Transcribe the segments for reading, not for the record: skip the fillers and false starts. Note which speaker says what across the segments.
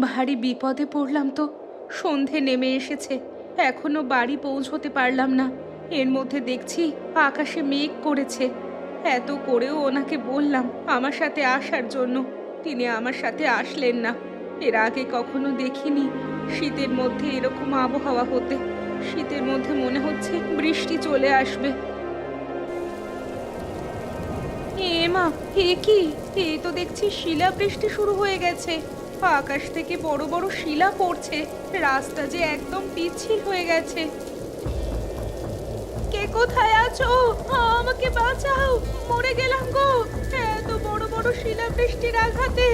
Speaker 1: ভারী বিপদে পড়লাম তো। সন্ধে নেমে এসেছে, এখনো বাড়ি পৌঁছতে পারলাম না। এর মধ্যে দেখছি আকাশে মেঘ করেছে। এত করেও ওনাকে বললাম আমার সাথে আসার জন্য, তিনি আমার সাথে আসলেন না। এর আগে কখনো দেখিনি শীতের মধ্যে এরকম আবহাওয়া হতে। শীতের মধ্যে মনে হচ্ছে বৃষ্টি চলে আসবে। এ মা, এ কি? এ তো দেখছি শিলাবৃষ্টি শুরু হয়ে গেছে। আকাশ থেকে বড় বড় শিলা পড়ছে। রাস্তা যে একদম পিচ্ছিল হয়ে গেছে। কে কোথায় আছো? আমাকে বাঁচাও, মরে গেলাম গো এত বড় বড় শিলাবৃষ্টির আঘাতে।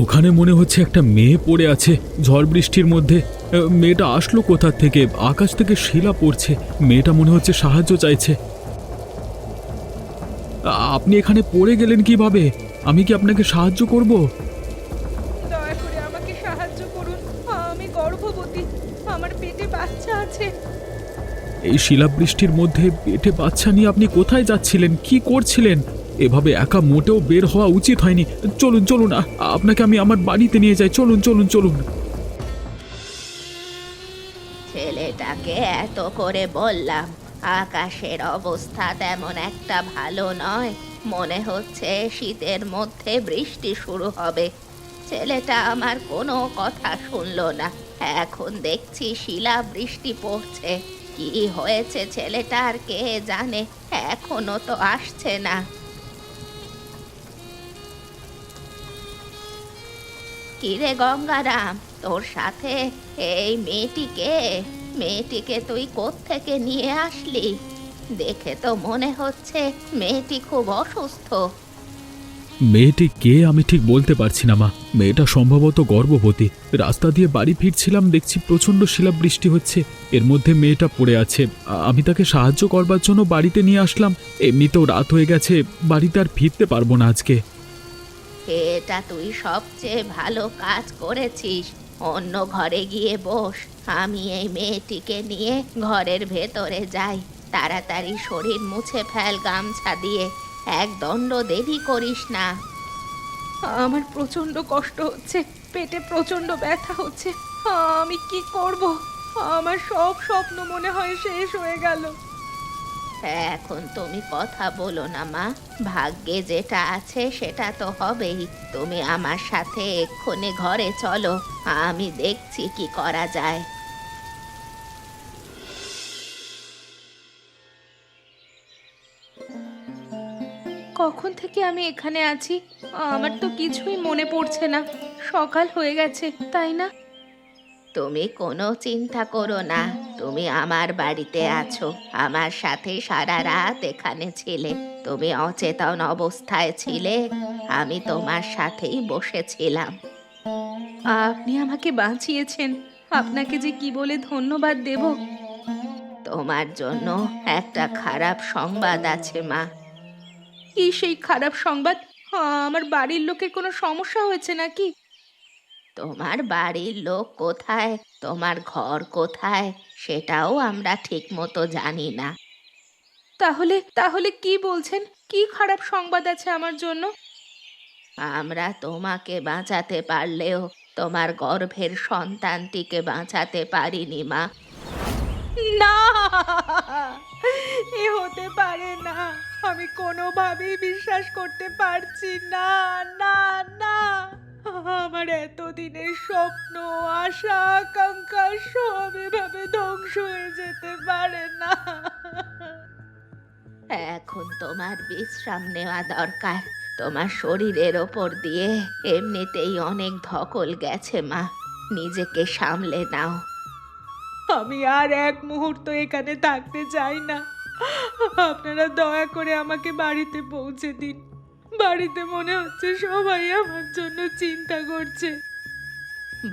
Speaker 2: ওখানে মনে হচ্ছে একটা মেয়ে পড়ে আছে ঝড় বৃষ্টির মধ্যে। মেয়েটা আসলো কোথা থেকে? আকাশ থেকে শিলা পড়ছে, মেয়েটা মনে হচ্ছে সাহায্য চাইছে। আপনি এখানে পড়ে গেলেন কিভাবে? আমি কি আপনাকে সাহায্য করব?
Speaker 1: দয়া করে আমাকে সাহায্য করুন, আমি গর্ভবতী, আমার পেটে বাচ্চা আছে।
Speaker 2: এই শিলাবৃষ্টির মধ্যে পেটে বাচ্চা নিয়ে আপনি কোথায় যাচ্ছিলেন? কি করছিলেন? এভাবে একা মোটেও বের হওয়া উচিত হয়নি। চলুন চলুন, আপনাকে আমি আমার বাড়িতে নিয়ে যাই। চলুন চলুন চলুন।
Speaker 3: ছেলেটাকে এত করে বললাম, আকাশের অবস্থা তেমন একটা ভালো নয়, মনে হচ্ছে শীতের মধ্যে বৃষ্টি শুরু হবে। ছেলেটা আমার কোনো কথা শুনলো না। এখন দেখছি শিলা বৃষ্টি পড়ছে। কি হয়েছে ছেলেটার কে জানে, এখনো তো আসছে না। কিরে গঙ্গারাম, তোর সাথে এই মেয়েটিকে মেয়েটিকে তুই কোত্থেকে নিয়ে আসলি? দেখে তো মনে হচ্ছে মেয়েটি খুব অসুস্থ।
Speaker 2: মেয়েটি কে আমি ঠিক বলতে পারছি না মা। মেয়েটা সম্ভবত গর্ভবতী। রাস্তা দিয়ে বাড়ি ফিরছিলাম, দেখছি প্রচণ্ড শিলাবৃষ্টি হচ্ছে, এর মধ্যে মেয়েটা পড়ে আছে। আমি তাকে সাহায্য করবার জন্য বাড়িতে নিয়ে আসলাম। এমনিতেও রাত হয়ে গেছে, বাড়িতে আর ফিরতে পারবো না আজকে।
Speaker 3: এটা তুই সবচেয়ে ভালো কাজ করেছিস। অন্য ঘরে গিয়ে বস, আমি এই মেয়েটিকে নিয়ে ঘরের ভেতরে যাই। তাড়াতাড়ি শরীর মুছে ফেল গামছা দিয়ে, এক দণ্ড দেরি করিস না।
Speaker 1: আমার প্রচন্ড কষ্ট হচ্ছে, পেটে প্রচন্ড ব্যথা হচ্ছে। আমি কি করব? আমার সব স্বপ্ন মনে হয় শেষ হয়ে গেল।
Speaker 3: এখন তুমি কথা বলো না মা, ভাগ্যে যেটা আছে সেটা তো হবেই। তুমি আমার সাথে এক্ষুনি ঘরে চলো, আমি দেখছি কি করা যায়।
Speaker 1: কখন থেকে আমি এখানে আছি আমার তো কিছুই মনে পড়ছে না। সকাল হয়ে গেছে, তাই না?
Speaker 3: তুমি কোনো চিন্তা করো না, তুমি আমার বাড়িতে আছো। আমার সাথে সারা রাত এখানে ছিলে, তুমি অচেতন অবস্থায় ছিলে, আমি তোমার সাথেই বসেছিলাম।
Speaker 1: আপনি আমাকে বাঁচিয়েছেন, আপনাকে যে কি বলে ধন্যবাদ দেব।
Speaker 3: তোমার জন্য একটা খারাপ সংবাদ আছে মা।
Speaker 1: কি সেই খারাপ সংবাদ? আমার বাড়ির লোকের কোনো সমস্যা হয়েছে নাকি?
Speaker 3: তোমার বাড়ির লোক কোথায়, তোমার ঘর কোথায়, সেটাও আমরা ঠিক মতো জানি না।
Speaker 1: তাহলে তাহলে কি বলছেন? কি খারাপ সংবাদ আছে আমার জন্য?
Speaker 3: আমরা তোমাকে বাঁচাতে পারলেও তোমার গর্ভের সন্তানটিকে বাঁচাতে পারিনি মা।
Speaker 1: না, এ হতে পারে না। আমি কোনোভাবেই বিশ্বাস করতে পারছি না। না, না, আমার এতদিনের স্বপ্ন, আশা, আকাঙ্ক্ষা সব এভাবে ধ্বংস হয়ে যেতে পারে না।
Speaker 3: এখন তোমার বিশ্রাম নেওয়া দরকার। তোমার শরীরের ওপর দিয়ে এমনিতেই অনেক ধকল গেছে মা, নিজেকে সামলে নাও।
Speaker 1: আমি আর এক মুহূর্ত এখানে থাকতে চাই না। আপনারা দয়া করে আমাকে বাড়িতে পৌঁছে দিন। বাড়িতে মনে হচ্ছে সবাই আমার জন্য চিন্তা করছে।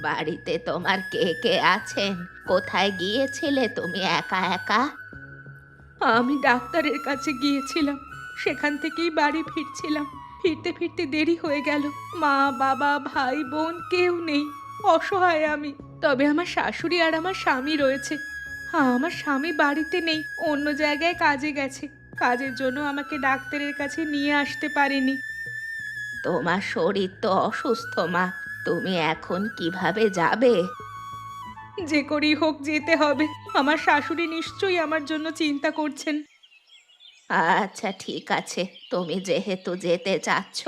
Speaker 3: বাড়িতে তোমার কে কে আছেন? কোথায় গিয়েছিলে তুমি একা একা?
Speaker 1: আমি ডাক্তারের কাছে গিয়েছিলাম, সেখান থেকেই বাড়ি ফিরছিলাম। ফিরতে ফিরতে দেরি হয়ে গেল। মা, বাবা, ভাই, বোন কেউ নেই, অসহায় আমি। তবে আমার শাশুড়ি আর আমার স্বামী রয়েছে। আমার স্বামী বাড়িতে নেই, অন্য জায়গায় কাজে গেছে। কাজের জন্য আমাকে ডাক্তারের কাছে নিয়ে আসতে পারেনি।
Speaker 3: তোমার শরীর তো অসুস্থ মা, তুমি এখন কিভাবে যাবে?
Speaker 1: যে করেই হোক যেতে হবে। আমার শাশুড়ি নিশ্চয়ই আমার জন্য চিন্তা করছেন।
Speaker 3: আচ্ছা ঠিক আছে, তুমি যেহেতু যেতে চাচ্ছ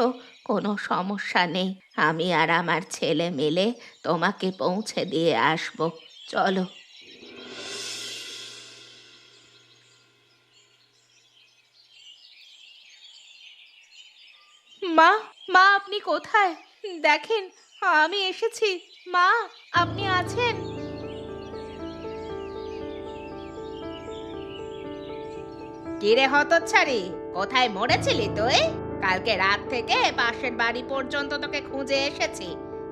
Speaker 3: কোনো সমস্যা নেই। আমি আর আমার ছেলে মিলে তোমাকে পৌঁছে দিয়ে আসবো। চলো।
Speaker 1: মা, মা আপনি কোথায়? দেখেন, আমি এসেছি। মা, আপনি আছেন?
Speaker 3: কিরে হতচ্ছাড়ি, কোথায় মরেছিলি তুই? কালকে রাত থেকে পাশের বাড়ি পর্যন্ত তোকে খুঁজে এসেছি।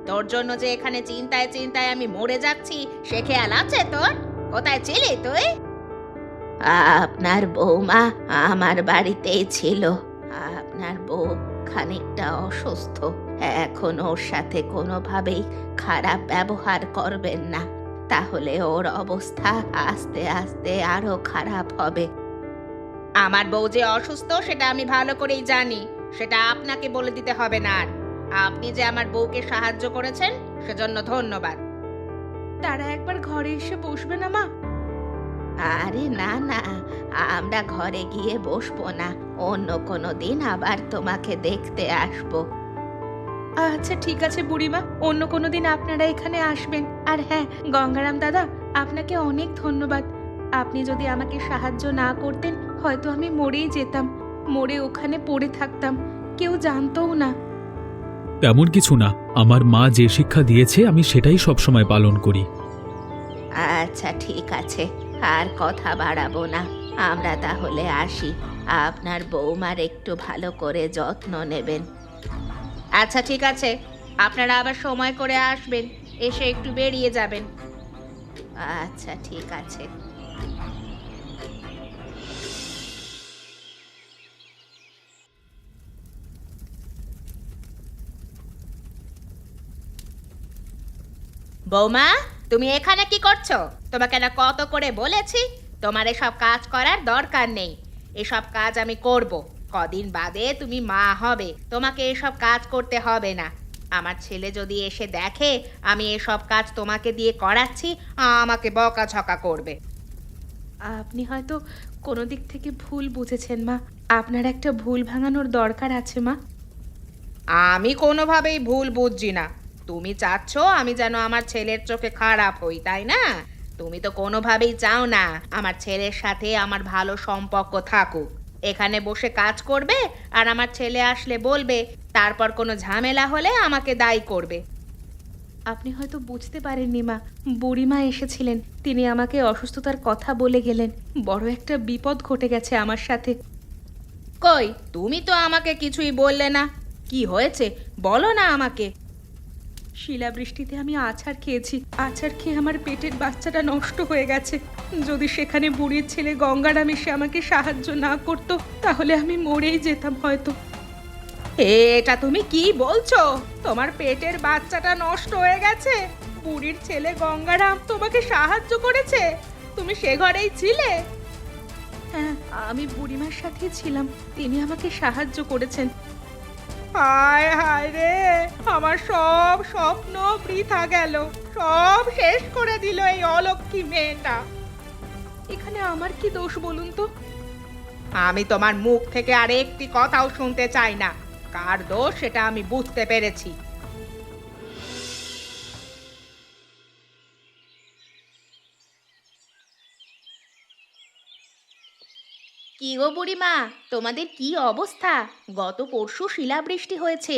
Speaker 3: তোর জন্য যে এখানে চিন্তায় চিন্তায় আমি মরে যাচ্ছি সে খেয়াল আছে তোর? কোথায় ছিলি তুই? আপনার বৌমা আমার বাড়িতেই ছিল। আপনার বউ খানিকটা অসুস্থ। এখন ওর সাথে কোনোভাবেই খারাপ ব্যবহার করবেন না, তাহলে ওর অবস্থা আস্তে আস্তে আরো খারাপ হবে। আমার বউ যে অসুস্থ সেটা আমি ভালো করেই জানি, সেটা আপনাকে বলে দিতে হবে না। আর আপনি যে আমার বউকে সাহায্য করেছেন সেজন্য ধন্যবাদ।
Speaker 1: তারা একবার ঘরে এসে বসবে না মা?
Speaker 3: আরে না না, আমরা ঘরে গিয়ে বসবো না, অন্য কোনো দিন আবার তোমাকে দেখতে আসবো।
Speaker 1: আচ্ছা ঠিক আছে বুড়িমা, অন্য কোনো দিন আপনারা এখানে আসবেন। আর হ্যাঁ, গঙ্গারাম দাদা, আপনাকে অনেক ধন্যবাদ। আপনি যদি আমাকে সাহায্য না করতেন হয়তো আমি মরেই যেতাম, মরে ওখানে পড়ে থাকতাম, কেউ জানতও না।
Speaker 2: তেমন কিছু না, আমার মা যে শিক্ষা দিয়েছে আমি সেটাই সবসময় পালন করি।
Speaker 3: আচ্ছা ঠিক আছে, আর কথা বাড়াবো না, আমরা তাহলে আসি। আপনার বৌমার একটু ভালো করে যত্ন নেবেন। আচ্ছা ঠিক আছে, আপনারা আবার সময় করে আসবেন, এসে একটু বেরিয়ে যাবেন। আচ্ছা ঠিক আছে। বৌমা, তুমি এখানে কি করছো? তোমাকে না কত করে বলেছি তোমার এসব কাজ করার দরকার নেই। এসব কাজ আমি করব। কদিন বাদে তুমি মা হবে, তোমাকে এসব কাজ করতে হবে না। আমার ছেলে যদি এসে দেখে আমি এসব কাজ তোমাকে দিয়ে করাচ্ছি, আমাকে বকাঝকা করবে।
Speaker 1: আপনি হয়তো কোনো দিক থেকে ভুল বুঝেছেন মা। আপনার একটা ভুল ভাঙানোর দরকার আছে মা।
Speaker 3: আমি কোনোভাবেই ভুল বুঝছি না। তুমি চাচ্ছ আমি যেন আমার ছেলের চোখে খারাপ হই, তাই না? তুমি তো কোনোভাবেই চাও না আমার ছেলের সাথে আমার ভালো সম্পর্ক থাকুক। এখানে বসে কাজ করবে আর আমার ছেলে আসলে বলবে, তারপর কোনো ঝামেলা হলে আমাকে দায়ী করবে।
Speaker 1: আপনি হয়তো বুঝতে পারেননি মা, বুড়িমা এসেছিলেন, তিনি আমাকে অসুস্থতার কথা বলে গেলেন। বড় একটা বিপদ ঘটে গেছে আমার সাথে।
Speaker 3: কই, তুমি তো আমাকে কিছুই বললে না। কি হয়েছে বলো না আমাকে।
Speaker 1: শিলাবৃষ্টিতে আমি আছাড় খেয়েছি, আছাড় খেয়ে আমার পেটের বাচ্চাটা নষ্ট হয়ে গেছে। যদি সেখানে বুড়ির ছেলে গঙ্গারাম এসে আমাকে সাহায্য না করতো তাহলে আমি মরেই যেতাম হয়তো।
Speaker 3: এটা তুমি কি বলছো? তোমার পেটের বাচ্চাটা নষ্ট হয়ে গেছে? বুড়ির ছেলে গঙ্গারাম তোমাকে সাহায্য করেছে? তুমি সে ঘরেই ছিলে?
Speaker 1: হ্যাঁ, আমি বুড়িমার সাথেই ছিলাম, তিনি আমাকে সাহায্য করেছেন।
Speaker 3: হায় হায় রে, আমার সব স্বপ্ন বৃথা গেল, সব শেষ করে দিল এই অলক্ষী মেয়েটা।
Speaker 1: এখানে আমার কি দোষ বলুন তো?
Speaker 3: আমি তোমার মুখ থেকে আর একটি কথাও শুনতে চাই না। কার দোষ সেটা আমি বুঝতে পেরেছি। কি গো বুড়িমা, তোমাদের কি অবস্থা? গত পরশু শিলাবৃষ্টি হয়েছে,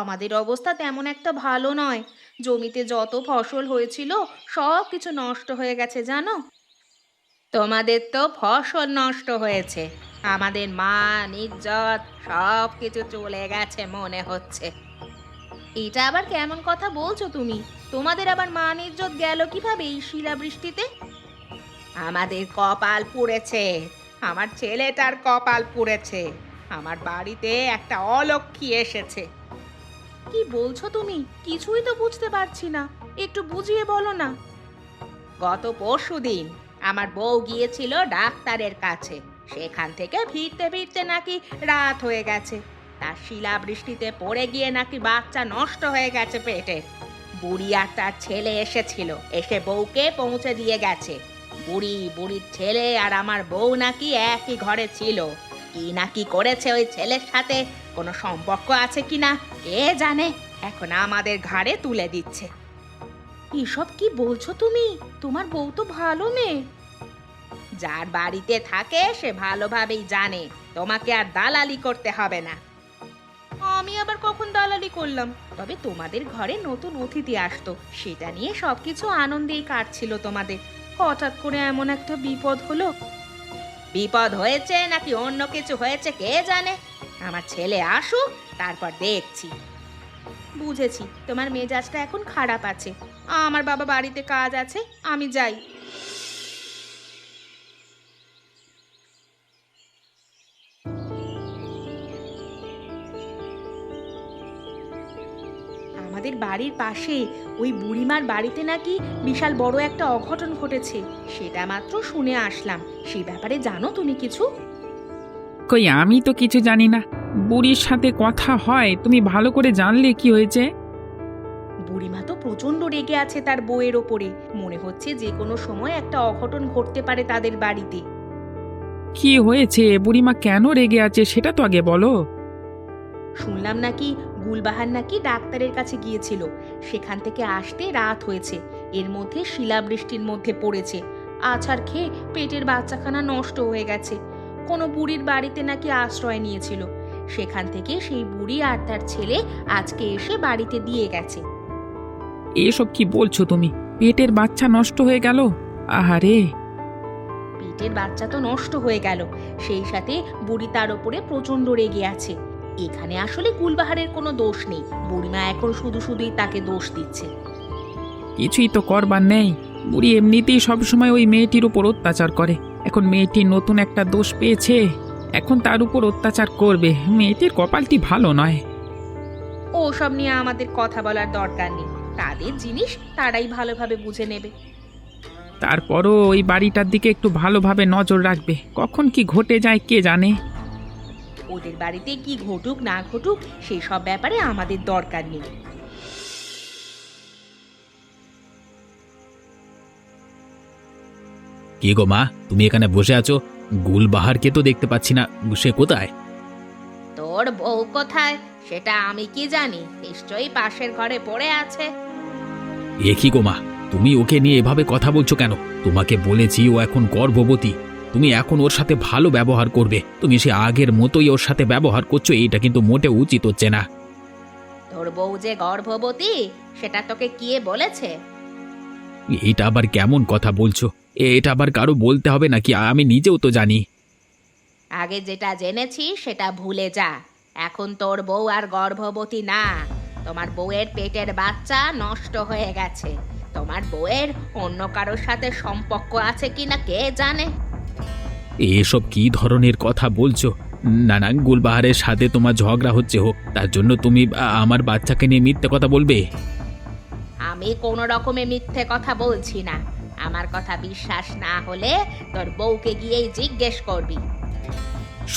Speaker 3: আমাদের অবস্থা তেমন একটা ভালো নয়। জমিতে যত ফসল হয়েছিল সব কিছু নষ্ট হয়ে গেছে জানো। তোমাদের তো ফসল নষ্ট হয়েছে, আমাদের মান ইজ্জত সব কিছু চলে গেছে মনে হচ্ছে। এটা আবার কেমন কথা বলছো তুমি? তোমাদের আবার মান ইজ্জত গেল কিভাবে এই শিলাবৃষ্টিতে? আমাদের কপাল পুড়েছে, আমার ছেলেটার কপাল পুড়েছে। আমার বাড়িতে একটা অলক্ষী এসেছে।
Speaker 1: কি বলছো তুমি? কিছুই তো বুঝতে পারছি না, একটু বুঝিয়ে বলো না।
Speaker 3: গত পরশুদিন আমার বউ গিয়েছিল ডাক্তারের কাছে, সেখান থেকে ফিরতে ফিরতে নাকি রাত হয়ে গেছে। তার শিলাবৃষ্টিতে পড়ে গিয়ে নাকি বাচ্চা নষ্ট হয়ে গেছে পেটের। বুড়ি আর তার ছেলে এসেছিল, এসে বউকে পৌঁছে দিয়ে গেছে। বুড়ির ছেলে আর আমার বউ নাকি একই ঘরে ছিল। কি নাকি করেছে ওই ছেলের সাথে, কোনো সম্পর্ক আছে কিনা কে জানে, এখন আমাদের ঘাড়ে তুলে দিচ্ছে।
Speaker 1: এসব কি বলছো তুমি? তোমার বউ তো ভালো মেয়ে।
Speaker 3: যার বাড়িতে থাকে সে ভালোভাবেই জানে, তোমাকে আর দালালি করতে হবে না।
Speaker 1: আমি আবার কখন দালালি করলাম? তবে তোমাদের ঘরে নতুন অতিথি আসতো, সেটা নিয়ে সবকিছু আনন্দেই কাটছিল তোমাদের। হঠাৎ করে এমন একটা বিপদ হলো।
Speaker 3: বিপদ হয়েছে নাকি অন্য কিছু হয়েছে কে জানে। আমার ছেলে আসুক, তারপর দেখছি।
Speaker 1: বুঝেছি, তোমার মেজাজটা এখন খারাপ আছে। আমার বাবা বাড়িতে কাজ আছে, আমি যাই। আমাদের বাড়ির পাশে ওই বুড়িমার বাড়িতে নাকি বিশাল বড় একটা অঘটন ঘটেছে, সেটা মাত্র শুনে আসলাম। সেই ব্যাপারে জানো তুমি কিছু?
Speaker 4: কই আমি তো কিছু জানি না। বুড়ির সাথে কথা হয়, তুমি ভালো করে জানলে কি হয়েছে?
Speaker 1: বুড়িমা তো প্রচন্ড রেগে আছে তার বউয়ের ওপরে। মনে হচ্ছে যে কোনো সময় একটা অঘটন ঘটতে পারে তাদের বাড়িতে।
Speaker 4: কি হয়েছে? বুড়িমা কেন রেগে আছে সেটা তো আগে বলো।
Speaker 1: শুনলাম নাকি গুলবাহার নাকি ডাক্তারের কাছে গিয়েছিল, সেখান থেকে আসতে রাত হয়েছে। এর মধ্যে শিলাবৃষ্টির মধ্যে পড়েছে, আছাড় খেয়ে পেটের বাচ্চাখানা নষ্ট হয়ে গেছে। কোনো বুড়ির বাড়িতে নাকি আশ্রয় নিয়েছিল, সেখান থেকে সেই বুড়ি আর তার ছেলে আজকে এসে বাড়িতে দিয়ে গেছে।
Speaker 4: এসব কি বলছো তুমি? পেটের বাচ্চা নষ্ট হয়ে গেল? আহারে!
Speaker 1: পেটের বাচ্চা তো নষ্ট হয়ে গেল, সেই সাথে বুড়ি তার ওপরে প্রচন্ড রেগে আছে। এখানে আসলে গুলবাহারের কোনো দোষ নেই, বুড়িমা এখন শুধুই তাকে দোষ দিচ্ছে।
Speaker 4: কিছুই তো করবার নেই। বুড়ি এমনিতেই সবসময় ওই মেয়েটির উপর অত্যাচার করে। এখন মেয়েটি নতুন একটা দোষ পেয়েছে, এখন তার উপর অত্যাচার করবে। মেয়েটির কপালটি ভালো নয়।
Speaker 1: ও সব নিয়ে আমাদের কথা বলার দরকার নেই, তাদের জিনিস তারাই ভালোভাবে বুঝে নেবে।
Speaker 4: তারপরও ওই বাড়িটার দিকে একটু ভালোভাবে নজর রাখবে, কখন কি ঘটে যায় কে জানে।
Speaker 1: ওদের বাড়িতে কি ঘটুক না ঘটুক সেই সব ব্যাপারে আমাদের দরকার নেই।
Speaker 2: কি গো মা, তুমি এখানে বসে আছো? গুলবাহারকে তো দেখতে পাচ্ছি না, সে কোথায়?
Speaker 3: তোর বউ কোথায় সেটা আমি কি জানি, নিশ্চয়ই পাশের ঘরে পড়ে আছে।
Speaker 2: এ কি গো মা, তুমি ওকে নিয়ে এভাবে কথা বলছো কেন? তোমাকে বলেছি ও এখন গর্ভবতী, তুমি এখন ওর সাথে ভালো ব্যবহার করবে। তুমি সে আগের মতোই ওর সাথে ব্যবহার করছো, এইটা কিন্তু মোটেও উচিত হচ্ছে না।
Speaker 3: তোর বউ যে গর্ভবতী সেটা তোকে কে বলেছে?
Speaker 2: এটা আবার কেমন কথা বলছো? এটা আবার কারো বলতে হবে নাকি? আমি নিজেও তো জানি।
Speaker 3: আগে যেটা জেনেছি সেটা ভুলে যা। এখন তোর বউ আর গর্ভবতী না, তোমার বউয়ের পেটের বাচ্চা নষ্ট হয়ে গেছে। তোমার বউয়ের অন্য কারোর সাথে সম্পর্ক আছে কিনা কে জানে।
Speaker 2: এসব কি ধরনের কথা বলছো? না না, গুলবাহারের সাথে তোমার ঝগড়া হচ্ছে হোক, তার জন্য তুমি আমার বাচ্চাকে নিয়ে মিথ্যে কথা বলবে?
Speaker 3: আমি কোনো রকমে মিথ্যে কথা বলছি না। আমার কথা বিশ্বাস না হলে তোর বউকে গিয়েই জিজ্ঞেস করবি।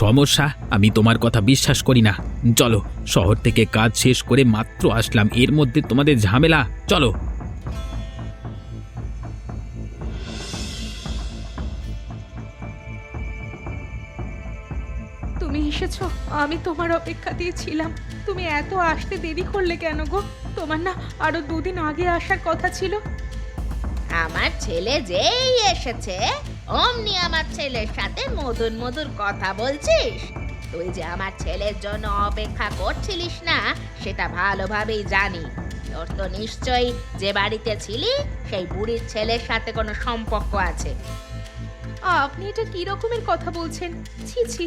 Speaker 2: সমস্যা, আমি তোমার কথা বিশ্বাস করি না। চলো, শহর থেকে কাজ শেষ করে মাত্র আসলাম, এর মধ্যে তোমাদের ঝামেলা। চলো।
Speaker 1: তুমি এসেছো, আমি তোমার অপেক্ষাতেই ছিলাম। তুমি এত আসতে দেরি করলে কেন গো? তোমার না আরো 2 দিন আগে আসার কথা ছিল।
Speaker 3: আমার ছেলে যেই এসেছে অমনি আমার ছেলের সাথে মধুর মধুর কথা বলছিস। তুই যে আমার ছেলের জন্য অপেক্ষা করছিলিস না সেটা ভালোভাবেই জানি। তোর তো নিশ্চয়ই যে বাড়িতে ছিলি সেই বুড়ির ছেলের সাথে কোনো সম্পর্ক আছে।
Speaker 1: আপনি এটা কি রকমের কথা বলছেন? ছি ছি,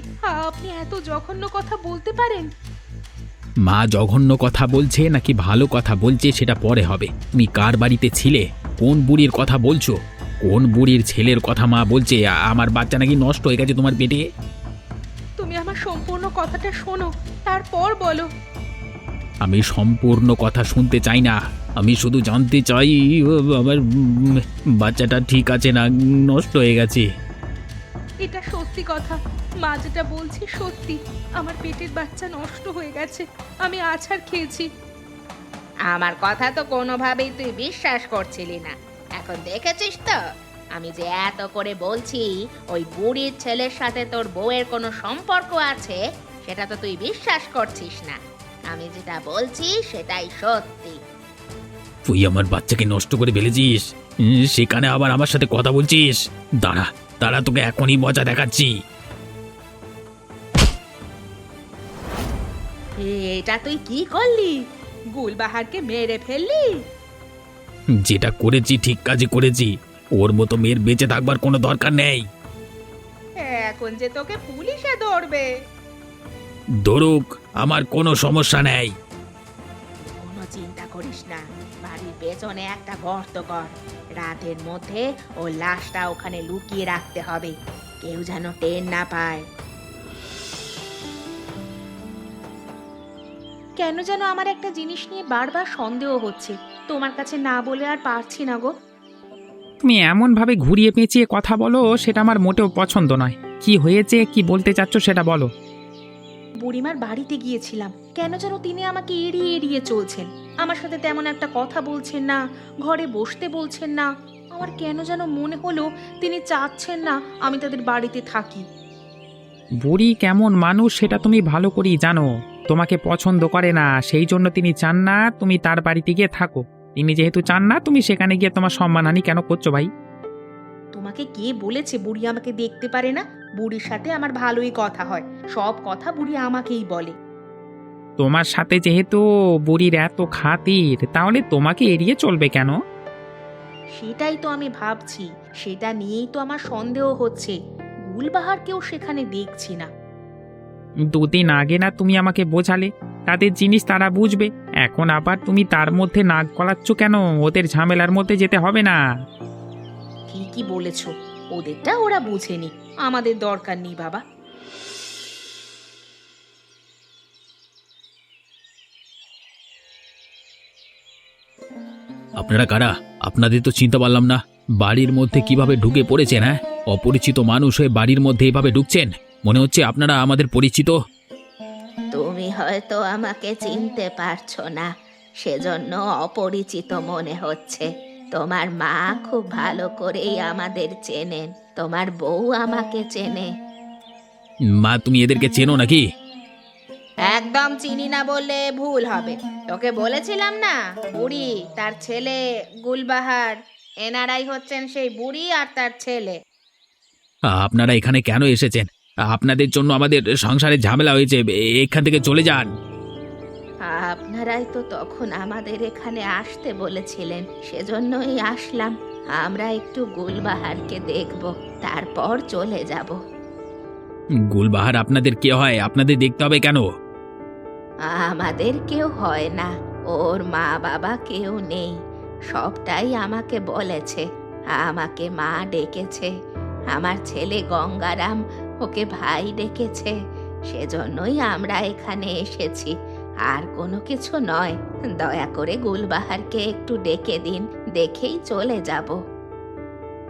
Speaker 1: আপনি এত জঘন্য কথা বলতে পারেন?
Speaker 2: মা জঘন্য কথা বলছে নাকি ভালো কথা বলছে সেটা পরে হবে। তুমি কার বাড়িতে ছিলে? কোন বুড়ির কথা বলছো? কোন বুড়ির ছেলের কথা মা বলছে আমার বাচ্চা নাকি নষ্ট হয়ে গেছে তোমার পেটে?
Speaker 1: তুমি আমার সম্পূর্ণ কথাটা শোনো, তারপর বলো।
Speaker 2: আমি সম্পূর্ণ কথা শুনতে চাই না, আমি শুধু জানতে চাই আমার বাচ্চাটা ঠিক আছে না নষ্ট হয়ে গেছে।
Speaker 1: এটা সত্যি কথা, মা যেটা বলছি সত্যি, আমার পেটের বাচ্চা নষ্ট হয়ে গেছে। আমি আছাড় খেয়েছি।
Speaker 3: আমার কথা তো কোনোভাবেই তুই বিশ্বাস করছিলি না, এখন দেখেছিস তো আমি যে এত করে বলছি ওই বুড়ির ছেলের সাথে তোর বউয়ের কোনো সম্পর্ক আছে, সেটা তো তুই বিশ্বাস করছিস না। আমি যেটা বলছি সেটাই সত্যি।
Speaker 2: তুই আমার বাচ্চাকে নষ্ট করে ফেলেছিস, সেখানে আবার আমার সাথে কথা বলছিস। দাঁড়া দাঁড়া, তোকে এখনই মজা দেখাচ্ছি।
Speaker 1: এটা তুই কি করলি? গুলবাহারকে মেরে ফেললি?
Speaker 2: যেটা করেছি ঠিক কাজই করেছি, ওর মতো মেয়ের বেঁচে থাকবার কোনো দরকার নেই।
Speaker 1: এখন যে তোকে পুলিশে ধরবে।
Speaker 2: ধরুক, আমার কোনো সমস্যা নেই।
Speaker 3: কোনো চিন্তা করিস না, বাড়ির পেছনে একটা গর্ত কর। রাতের মধ্যে ও লাশটা ওখানে লুকিয়ে রাখতে হবে, কেউ যেন টের না পায়।
Speaker 1: কেন যেন আমার একটা জিনিস নিয়ে বারবার সন্দেহ হচ্ছে। তোমার কাছে না বলে আর পারছি না গো।
Speaker 4: তুমি এমনভাবে ঘুরিয়ে পেঁচিয়ে কথা বলো, সেটা আমার মোটেও পছন্দ নয়। কি হয়েছে, কি বলতে চাচ্ছ সেটা বলো।
Speaker 1: বুড়িমার বাড়িতে গিয়েছিলাম, কেন যেন তিনি আমাকে এড়িয়ে এড়িয়ে চলছেন। আমার সাথে তেমন একটা কথা বলছেন না, ঘরে বসতে বলছেন না। আমার কেন যেন মনে হলো তিনি চাচ্ছেন না আমি তাদের বাড়িতে থাকি।
Speaker 4: বুড়ি কেমন মানুষ সেটা তুমি ভালো করেই জানো। তোমাকে পছন্দ করে না, সেই জন্য তিনি চান না তুমি তার বাড়িতে গিয়ে থাকো। তিনি যেহেতু চান না, তুমি সেখানে গিয়ে তোমার সম্মানহানি কেন করছো ভাই?
Speaker 1: তোমাকে কে বলেছে বুড়ি আমাকে দেখতে পারে না? বুড়ির সাথে আমার ভালোই কথা হয়, সব কথা বুড়ি আমাকেই বলে।
Speaker 4: তোমার সাথে যেহেতু বুড়ির এত খাতির, তাহলে তোমাকে এড়িয়ে চলবে কেন?
Speaker 1: সেটাই তো আমি ভাবছি, সেটা নিয়েই তো আমার সন্দেহ হচ্ছে। গুলবাহারকেও সেখানে দেখছি না।
Speaker 4: দুদিন আগে না তুমি আমাকে বোঝালে তাদের জিনিস তারা বুঝবে, এখন আবার তুমি তার মধ্যে নাক গলাচ্ছ কেন? ওদের ঝামেলার মধ্যে যেতে হবে না।
Speaker 1: ঠিকই বলেছ, ওদেরটা ওরা বুঝেনি, আমাদের দরকার নেই বাবা।
Speaker 2: আপনারা কারা? আপনাদের তো চিনতে পারলাম না। বাড়ির মধ্যে কিভাবে ঢুকে পড়েছেন? হ্যাঁ, অপরিচিত মানুষ হয়ে বাড়ির মধ্যে এভাবে ঢুকছেন। মনে হচ্ছে আপনারা আমাদের পরিচিত।
Speaker 3: তুমি হয়তো আমাকে চিনতে পারছো না, সেজন্য অপরিচিত মনে হচ্ছে। তোমার মা খুব ভালো করেই আমাদের চেনেন, তোমার বউ আমাকে চেনে।
Speaker 2: মা, তুমি এদেরকে চেনো নাকি?
Speaker 3: একদম চিনি না বললে ভুল হবে। তোকে বলেছিলাম না, বুড়ি তার ছেলে গুলবাহার, এনারাই হচ্ছেন সেই বুড়ি আর তার ছেলে।
Speaker 2: আপনারা এখানে কেন এসেছেন? আপনাদের জন্য আমাদের সংসারে ঝামেলা হয়েছে, এখান থেকে চলে যান।
Speaker 3: আপনারাই তো তখন আমাদের এখানে আসতে বলেছিলেন, সেজন্যই আসলাম। আমরা একটু গুলবাহারকে দেখব, তারপর চলে যাব।
Speaker 2: গুলবাহার আপনাদের কে হয়? আপনাদের দেখতে হবে কেন?
Speaker 3: আমাদের কেউ হয় না, ওর মা বাবা কেউ নেই, সবটাই আমাকে বলেছে। আমাকে মা ডেকেছে, আমার ছেলে গঙ্গারাম ওকে ভাই ডেকেছে, সেজন্যই আমরা এখানে এসেছি, আর কোনো কিছু নয়। দয়া করে গুলবাহারকে একটু ডেকে দিন, দেখেই চলে যাব।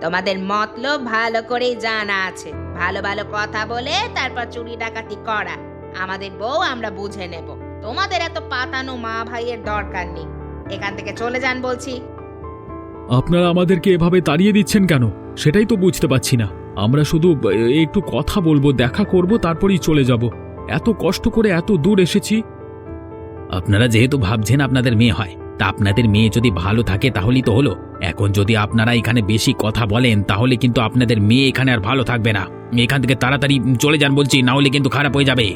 Speaker 3: তোমাদের মতলব ভালো করেই জানা আছে, ভালো ভালো কথা বলে তারপর চুরি ডাকাতি করা। আমাদের বউ আমরা বুঝে নেব, তোমাদের এত পাতানো মা ভাইয়ের দরকার নেই। এখান থেকে চলে যান বলছি।
Speaker 2: আপনারা আমাদেরকে এভাবে তাড়িয়ে দিচ্ছেন কেন সেটাই তো বুঝতে পারছি না। আমরা শুধু একটু কথা বলবো, দেখা করব, তারপরেই চলে যাব। এত কষ্ট করে এত দূর এসেছি। আপনারা যেহেতু ভাবছেন আপনাদের মেয়ে হয়, তা আপনাদের মেয়ে যদি ভালো থাকে তাহলেই তো হলো। এখন যদি আপনারা এখানে বেশি কথা বলেন তাহলে কিন্তু আপনাদের মেয়ে এখানে আর ভালো থাকবে না। এখান থেকে তাড়াতাড়ি চলে যান বলছি, না হলে কিন্তু খারাপ হয়ে যাবে।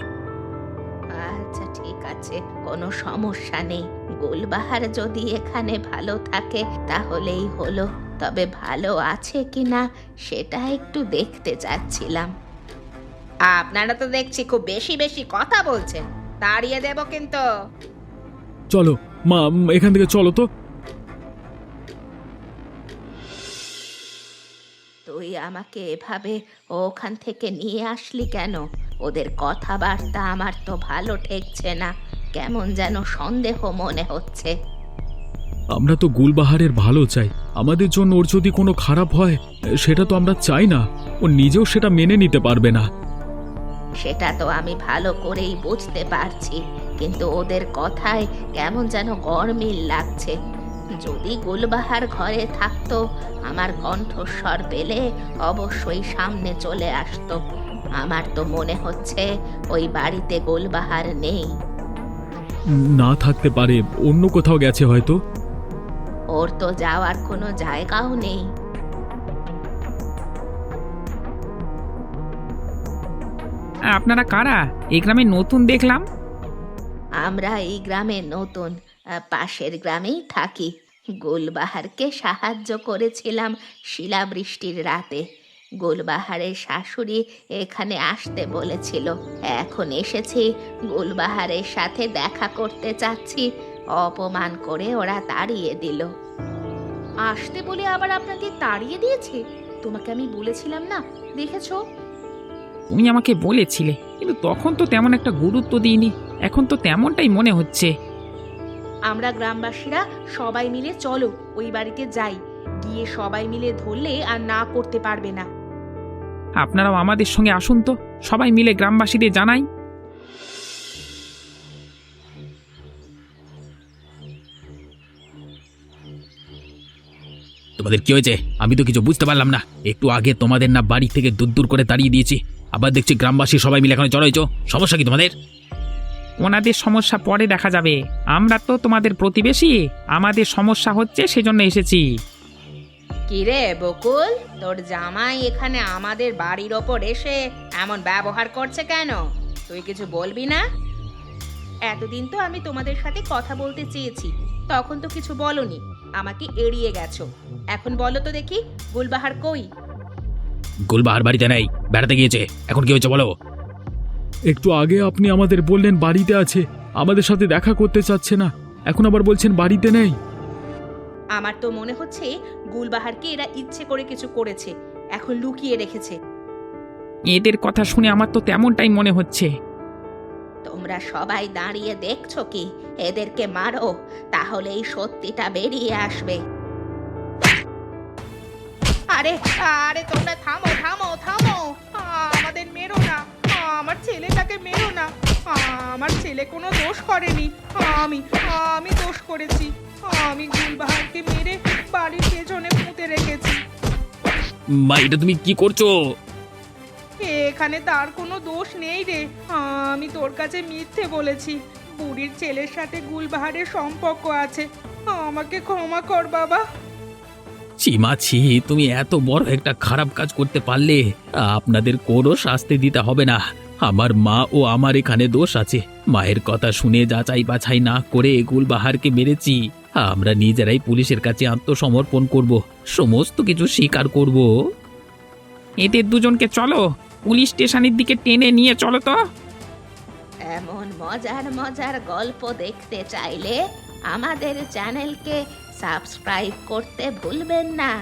Speaker 3: আচ্ছা ঠিক আছে, কোনো সমস্যা নেই। গুলবাহার যদি এখানে ভালো থাকে তাহলেই হলো, তবে ভালো আছে কিনা সেটা একটু দেখতে চাচ্ছিলাম। আপনারা তো দেখছি খুব বেশি বেশি কথা বলছেন, তাড়িয়ে দেব কিন্তু।
Speaker 2: চলো মা, এখান থেকে চলো তো।
Speaker 3: তুই আমাকে এভাবে ওখান থেকে নিয়ে আসলি কেন? ওদের কথাবার্তা আমার তো ভালো ঠেকছে না, কেমন যেন সন্দেহ মনে হচ্ছে।
Speaker 2: আমরা তো গুলবাহারের ভালো চাই, আমাদের জন্য ওর যদি কোনো খারাপ হয় সেটা তো আমরা চাই না। ও নিজেও সেটা মেনে নিতে পারবে না।
Speaker 3: সেটা তো আমি ভালো করেই বুঝতে পারছি, কিন্তু ওদের কথায় কেমন যেন গরমিল লাগছে। যদি গুলবাহার ঘরে থাকতো, আমার কণ্ঠস্বর পেলে অবশ্যই সামনে চলে আসতো। আমার তো মনে হচ্ছে ওই বাড়িতে গুলবাহার নেই।
Speaker 2: না থাকতে পারে, অন্য কোথাও গেছে হয়তো।
Speaker 3: ওর তো যাওয়ার কোনো জায়গাও নেই।
Speaker 4: আপনারা কারা? এই গ্রামে নতুন দেখলাম।
Speaker 3: আমরা এই গ্রামে নতুন, পাশের গ্রামেই থাকি। গুলবাহারকে সাহায্য করেছিলাম শিলাবৃষ্টির রাতে। গুলবাহারের শাশুড়ি এখানে আসতে বলেছিল, এখন এসেছি। গুলবাহারের সাথে দেখা করতে চাচ্ছি, অপমান করে ওরা তাড়িয়ে দিল। আসতে বলে আবার আপনাকে তাড়িয়ে দিয়েছে? তোমাকে আমি বলেছিলাম না, দেখেছো?
Speaker 4: তুমি আমাকে বলেছিলে, কিন্তু তখন তো তেমন একটা গুরুত্ব দিইনি। এখন তো তেমনটাই মনে হচ্ছে।
Speaker 1: আমরা গ্রামবাসীরা সবাই মিলে চলো ওই বাড়িতে যাই, গিয়ে সবাই মিলে ধরলে আর না করতে পারবে না।
Speaker 4: আপনারাও আমাদের সঙ্গে আসুন তো, সবাই মিলে গ্রামবাসীদের জানাই।
Speaker 5: তোমাদের কি হয়েছে? আমি তো কিছু বুঝতে পারলাম না। একটু আগে তোমাদের না বাড়ি থেকে দূর দূর করে তাড়িয়ে দিয়েছি, আবার দেখছি গ্রামবাসী সবাই মিলে এখানে জড়ো হয়েছো। সমস্যা কি তোমাদের?
Speaker 4: ওনাদের সমস্যা পরে দেখা যাবে। আমরা তো তোমাদের প্রতিবেশী, আমাদের সমস্যা হচ্ছে সেজন্য এসেছি।
Speaker 1: কিরে বকুল, তোর জামাই এখানে আমাদের বাড়ির ওপর এসে এমন ব্যবহার করছে কেন? তুই কিছু বলবি না? এতদিন তো আমি তোমাদের সাথে কথা বলতে চেয়েছি, তখন তো কিছু বলনি, আমাকে এড়িয়ে গেছো। এখন বলো তো দেখি, গুলবাহার কই?
Speaker 5: গুলবাহার বাড়িতে নেই, বেড়াতে গিয়েছে। এখন কি হয়েছে বলো?
Speaker 2: একটু আগে আপনি আমাদের বললেন বাড়িতে আছে, আমাদের সাথে দেখা করতে চাচ্ছে না, এখন আবার বলছেন বাড়িতে নেই।
Speaker 1: আমার তো মনে হচ্ছে গুলবাহারকে এরা ইচ্ছে করে কিছু করেছে, এখন লুকিয়ে রেখেছে।
Speaker 4: এদের কথা শুনে আমার তো তেমনটাই মনে হচ্ছে।
Speaker 3: তোমরা সবাই দাঁড়িয়ে দেখছো কি? এদেরকে মারো, তাহলে এই সত্যিটা বেরিয়ে আসবে।
Speaker 1: আরে আরে তোমরা থামো থামো থামো, আমাদের মেরো না, আমার ছেলেটাকে মেরো না। আমার ছেলে কোনো দোষ করেনি, আমি আমি দোষ করেছি। আমি গুলবাহারকে মেরে বাড়ির পেছনে পুঁতে রেখেছি।
Speaker 5: মা, এটা তুমি কি করছো?
Speaker 1: এখানে তার কোনো দোষ নেই রে, আমি তোর কাছে মিথ্যে বলেছি। বুড়ির ছেলের সাথে গুলবাহারের সম্পর্ক আছে, আমাকে ক্ষমা কর বাবা।
Speaker 5: ছি মা ছি, তুমি এত বড় একটা খারাপ কাজ করতে পারলে। আপনাদের কোনো শাস্তি দিতে হবে না। আমার মা ও আমার এখানে দোষ আছে। মায়ের কথা শুনে যাচাই বাছাই না করে গুলবাহারকে মেরেছি। আমরা নিজেরাই পুলিশের কাছে আত্মসমর্পণ করব, সমস্ত কিছু স্বীকার করব।
Speaker 4: এদের দুজনকে চলো পুলিশ স্টেশনের দিকে টেনে নিয়ে চলো তো।
Speaker 3: এমন মজার মজার গল্প দেখতে চাইলে আমাদের চ্যানেলকে সাবস্ক্রাইব করতে ভুলবেন না।